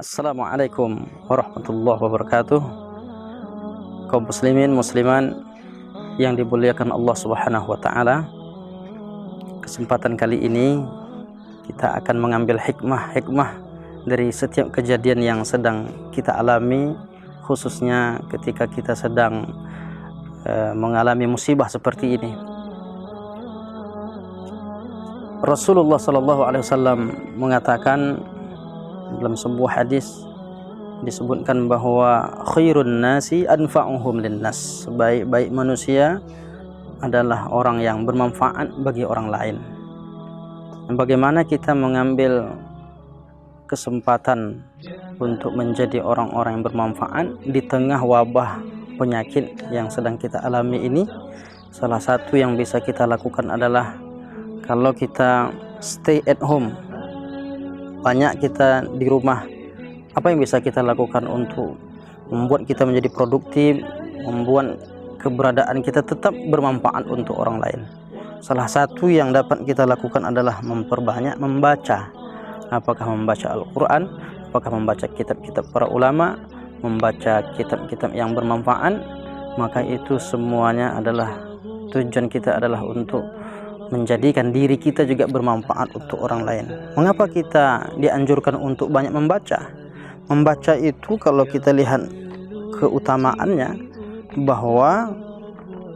Assalamualaikum warahmatullahi wabarakatuh. Kaum muslimin musliman yang dimuliakan Allah Subhanahu wa taala. Kesempatan kali ini kita akan mengambil hikmah dari setiap kejadian yang sedang kita alami, khususnya ketika kita sedang mengalami musibah seperti ini. Rasulullah sallallahu alaihi wasallam mengatakan dalam sebuah hadis, disebutkan bahwa khairun nasi anfa'uhum linnas, sebaik-baik manusia adalah orang yang bermanfaat bagi orang lain. Dan bagaimana kita mengambil kesempatan untuk menjadi orang-orang yang bermanfaat di tengah wabah penyakit yang sedang kita alami ini? Salah satu yang bisa kita lakukan adalah kalau kita stay at home, banyak kita di rumah, apa yang bisa kita lakukan untuk membuat kita menjadi produktif, membuat keberadaan kita tetap bermanfaat untuk orang lain? Salah satu yang dapat kita lakukan adalah memperbanyak membaca. Apakah membaca Al-Quran, apakah membaca kitab-kitab para ulama, membaca kitab-kitab yang bermanfaat, maka itu semuanya adalah tujuan kita adalah untuk menjadikan diri kita juga bermanfaat untuk orang lain. Mengapa kita dianjurkan untuk banyak membaca? Membaca itu kalau kita lihat keutamaannya, bahwa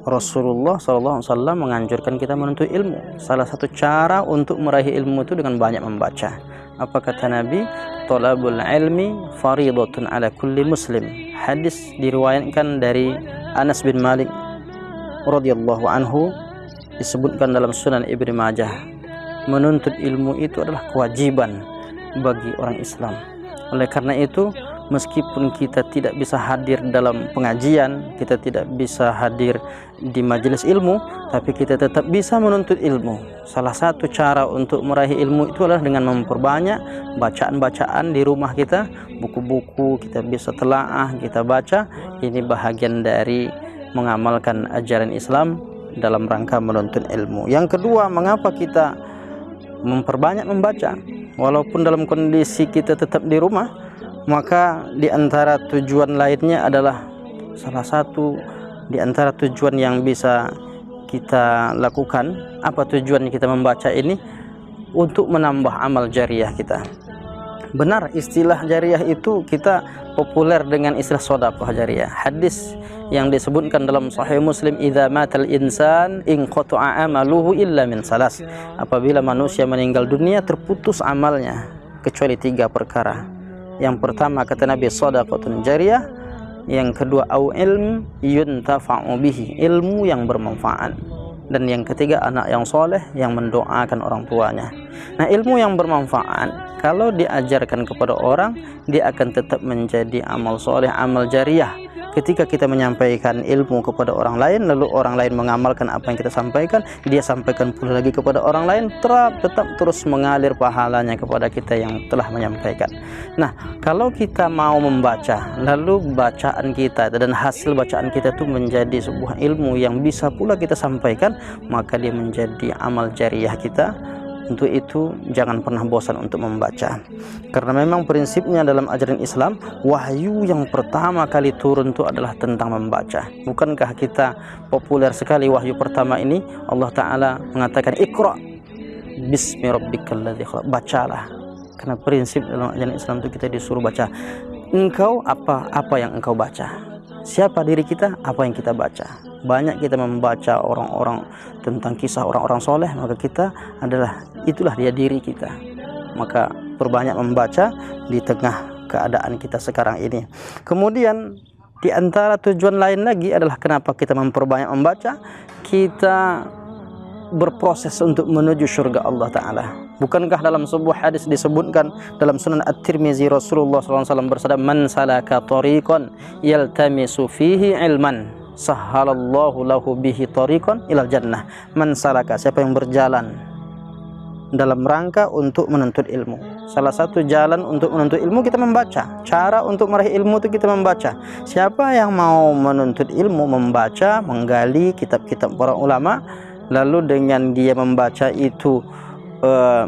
Rasulullah SAW menganjurkan kita menuntut ilmu. Salah satu cara untuk meraih ilmu itu dengan banyak membaca. Apa kata Nabi? Thalabul ilmi faridatun ala kulli muslim. Hadis diriwayatkan dari Anas bin Malik radhiyallahu anhu, disebutkan dalam Sunan Ibnu Majah. Menuntut ilmu itu adalah kewajiban bagi orang Islam. Oleh karena itu, meskipun kita tidak bisa hadir dalam pengajian, kita tidak bisa hadir di majelis ilmu, tapi kita tetap bisa menuntut ilmu. Salah satu cara untuk meraih ilmu itu adalah dengan memperbanyak bacaan-bacaan di rumah kita, buku-buku kita bisa telaah, kita baca. Ini bahagian dari mengamalkan ajaran Islam dalam rangka menuntut ilmu. Yang kedua, mengapa kita memperbanyak membaca walaupun dalam kondisi kita tetap di rumah? Maka di antara tujuan lainnya adalah, salah satu di antara tujuan yang bisa kita lakukan, apa tujuan kita membaca ini? Untuk menambah amal jariah kita. Benar, istilah jariah itu kita populer dengan istilah sedekah jariah. Hadis yang disebutkan dalam Sahih Muslim, idza matal insan inqata'a amaluhu illa min salas. Apabila manusia meninggal dunia, terputus amalnya kecuali 3 perkara. Yang pertama kata Nabi, shadaqatun jariyah. Yang kedua, au ilm yuntafa'u bihi, ilmu yang bermanfaat. Dan yang ketiga, anak yang soleh yang mendoakan orang tuanya. Nah, ilmu yang bermanfaat kalau diajarkan kepada orang, dia akan tetap menjadi amal soleh, amal jariah. Ketika kita menyampaikan ilmu kepada orang lain, lalu orang lain mengamalkan apa yang kita sampaikan, dia sampaikan pula lagi kepada orang lain, tetap terus mengalir pahalanya kepada kita yang telah menyampaikan. Nah, kalau kita mau membaca, lalu bacaan kita dan hasil bacaan kita itu menjadi sebuah ilmu yang bisa pula kita sampaikan, maka dia menjadi amal jariah kita. Untuk itu jangan pernah bosan untuk membaca, karena memang prinsipnya dalam ajaran Islam, wahyu yang pertama kali turun itu adalah tentang membaca. Bukankah kita populer sekali wahyu pertama ini? Allah Ta'ala mengatakan, Iqra bismi rabbikal ladzi khalaq, bacalah. Karena prinsip dalam ajaran Islam itu kita disuruh baca. Engkau apa yang engkau baca? Siapa diri kita? Apa yang kita baca? Banyak kita membaca orang-orang tentang kisah orang-orang soleh, maka kita itulah dia diri kita. Maka perbanyak membaca di tengah keadaan kita sekarang ini. Kemudian di antara tujuan lain lagi adalah kenapa kita memperbanyak membaca, kita berproses untuk menuju surga Allah Ta'ala. Bukankah dalam sebuah hadis disebutkan dalam Sunan At-Tirmizi, Rasulullah SAW bersabda, man salaka tariqan yaltamisu fihi ilman sahhalallahu lahu bihi tariqan ilal jannah. Man salaka, siapa yang berjalan dalam rangka untuk menuntut ilmu. Salah satu jalan untuk menuntut ilmu kita membaca. Cara untuk meraih ilmu itu kita membaca. Siapa yang mau menuntut ilmu, membaca, menggali kitab-kitab para ulama, lalu dengan dia membaca itu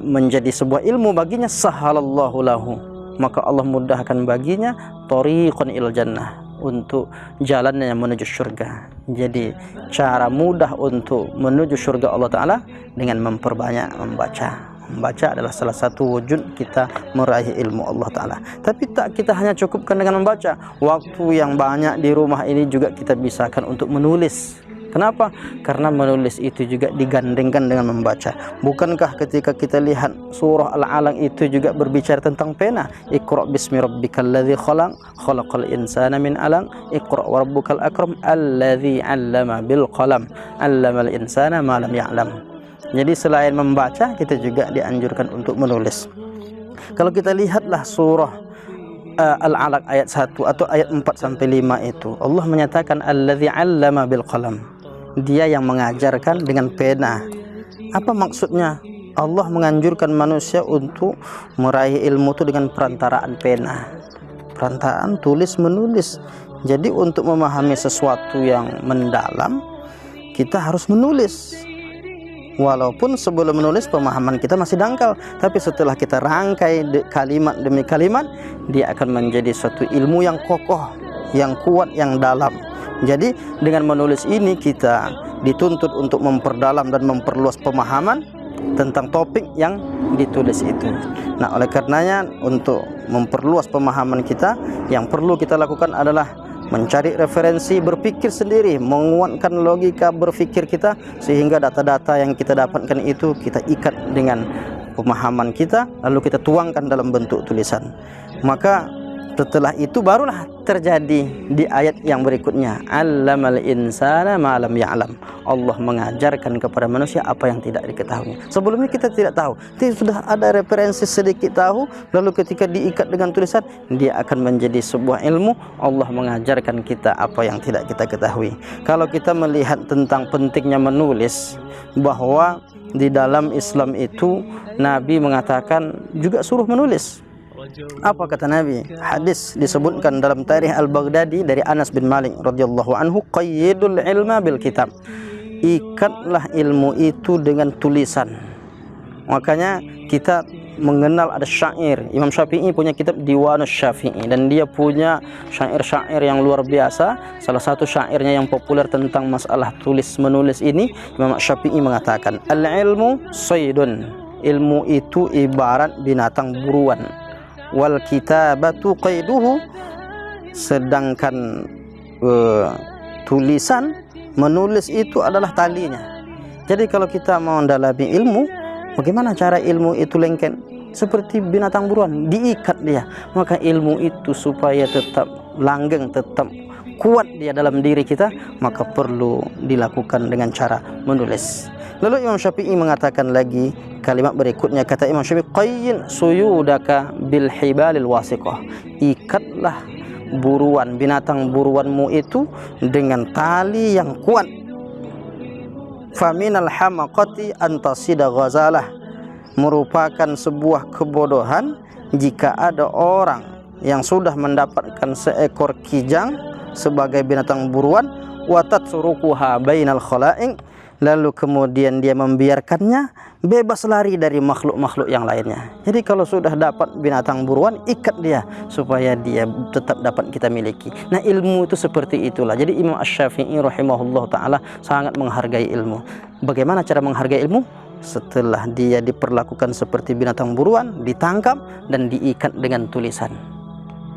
menjadi sebuah ilmu baginya, sahhalallahu lahu, maka Allah mudahkan baginya thariqan ilal jannah, untuk jalannya menuju surga. Jadi cara mudah untuk menuju surga Allah Ta'ala dengan memperbanyak membaca. Membaca adalah salah satu wujud kita meraih ilmu Allah Ta'ala. Tapi tak kita hanya cukupkan dengan membaca. Waktu yang banyak di rumah ini juga kita bisakan untuk menulis. Kenapa? Karena menulis itu juga digandengkan dengan membaca. Bukankah ketika kita lihat surah Al-Alaq itu juga berbicara tentang pena? Iqra bismi rabbikal ladzi khalaq, khalaqal insana min 'alaq, iqra wa rabbukal akram alladzi 'allama bil qalam, 'allamal insana ma lam ya'lam. Jadi selain membaca, kita juga dianjurkan untuk menulis. Kalau kita lihatlah surah Al-Alaq ayat 1 atau ayat 4 sampai 5 itu, Allah menyatakan alladzi 'allama bil qalam. Dia yang mengajarkan dengan pena. Apa maksudnya? Allah menganjurkan manusia untuk meraih ilmu itu dengan perantaraan pena, perantaraan tulis menulis. Jadi untuk memahami sesuatu yang mendalam, kita harus menulis. Walaupun sebelum menulis pemahaman kita masih dangkal, tapi setelah kita rangkai kalimat demi kalimat, dia akan menjadi suatu ilmu yang kokoh, yang kuat, yang dalam. Jadi dengan menulis ini kita dituntut untuk memperdalam dan memperluas pemahaman tentang topik yang ditulis itu. Nah, oleh karenanya untuk memperluas pemahaman kita, yang perlu kita lakukan adalah mencari referensi, berpikir sendiri, menguatkan logika berpikir kita, sehingga data-data yang kita dapatkan itu kita ikat dengan pemahaman kita, lalu kita tuangkan dalam bentuk tulisan. Maka setelah itu barulah terjadi di ayat yang berikutnya, allamal insana ma lam ya'lam. Allah mengajarkan kepada manusia apa yang tidak diketahui. Sebelumnya kita tidak tahu, tapi sudah ada referensi sedikit tahu, lalu ketika diikat dengan tulisan, dia akan menjadi sebuah ilmu. Allah mengajarkan kita apa yang tidak kita ketahui. Kalau kita melihat tentang pentingnya menulis, bahwa di dalam Islam itu Nabi mengatakan juga suruh menulis. Apa kata Nabi? Hadis disebutkan dalam Tarikh Al-Baghdadi dari Anas bin Malik radhiyallahu anhu, qayyidul ilma bil kitab. Ikatlah ilmu itu dengan tulisan. Makanya kita mengenal ada syair. Imam Syafi'i punya kitab Diwanus Syafi'i, dan dia punya syair-syair yang luar biasa. Salah satu syairnya yang populer tentang masalah tulis menulis ini, Imam Syafi'i mengatakan, al-ilmu saydun. Ilmu itu ibarat binatang buruan. Wal kitabatu qaiduhu, sedangkan tulisan menulis itu adalah talinya. Jadi kalau kita mau mendalami ilmu, bagaimana cara ilmu itu lengket? Seperti binatang buruan, diikat dia. Maka ilmu itu supaya tetap langgeng, tetap kuat dia dalam diri kita, maka perlu dilakukan dengan cara menulis. Lalu Imam Syafi'i mengatakan lagi kalimat berikutnya, kata Imam Syafi'i, qayyin suyudaka bil hibalil wasiqah. Ikatlah buruan, binatang buruanmu itu dengan tali yang kuat. Faminal hamaqati antasida ghazalah. Merupakan sebuah kebodohan jika ada orang yang sudah mendapatkan seekor kijang sebagai binatang buruan, watatsurukuha bainal khalaiq, lalu kemudian dia membiarkannya bebas lari dari makhluk-makhluk yang lainnya. Jadi kalau sudah dapat binatang buruan, ikat dia supaya dia tetap dapat kita miliki. Nah, ilmu itu seperti itulah. Jadi Imam Asy-Syafi'i rahimahullah ta'ala sangat menghargai ilmu. Bagaimana cara menghargai ilmu? Setelah dia diperlakukan seperti binatang buruan, ditangkap dan diikat dengan tulisan.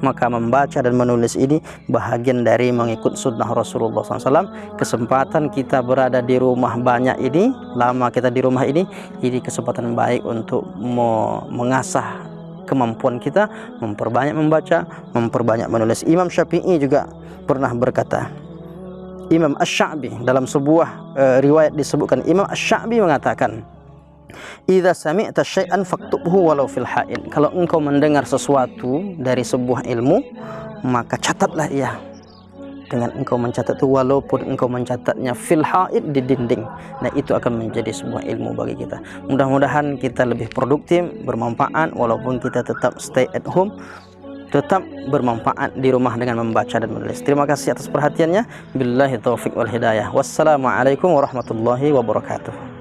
Maka membaca dan menulis ini bahagian dari mengikut sunnah Rasulullah SAW. Kesempatan kita berada di rumah banyak ini, lama kita di rumah ini kesempatan baik untuk mengasah kemampuan kita, memperbanyak membaca, memperbanyak menulis. Imam Syafi'i juga pernah berkata, Imam Asy-Sya'bi dalam sebuah riwayat disebutkan, Imam Asy-Sya'bi mengatakan, idza sami'ta syai'an faktubhu walau fil ha'id. Kalau engkau mendengar sesuatu dari sebuah ilmu, maka catatlah ia. Dengan engkau mencatat itu, walaupun engkau mencatatnya fil ha'id, di dinding. Nah, itu akan menjadi sebuah ilmu bagi kita. Mudah-mudahan kita lebih produktif, bermanfaat, walaupun kita tetap stay at home, tetap bermanfaat di rumah dengan membaca dan menulis. Terima kasih atas perhatiannya. Billahi taufiq wal hidayah. Wassalamualaikum warahmatullahi wabarakatuh.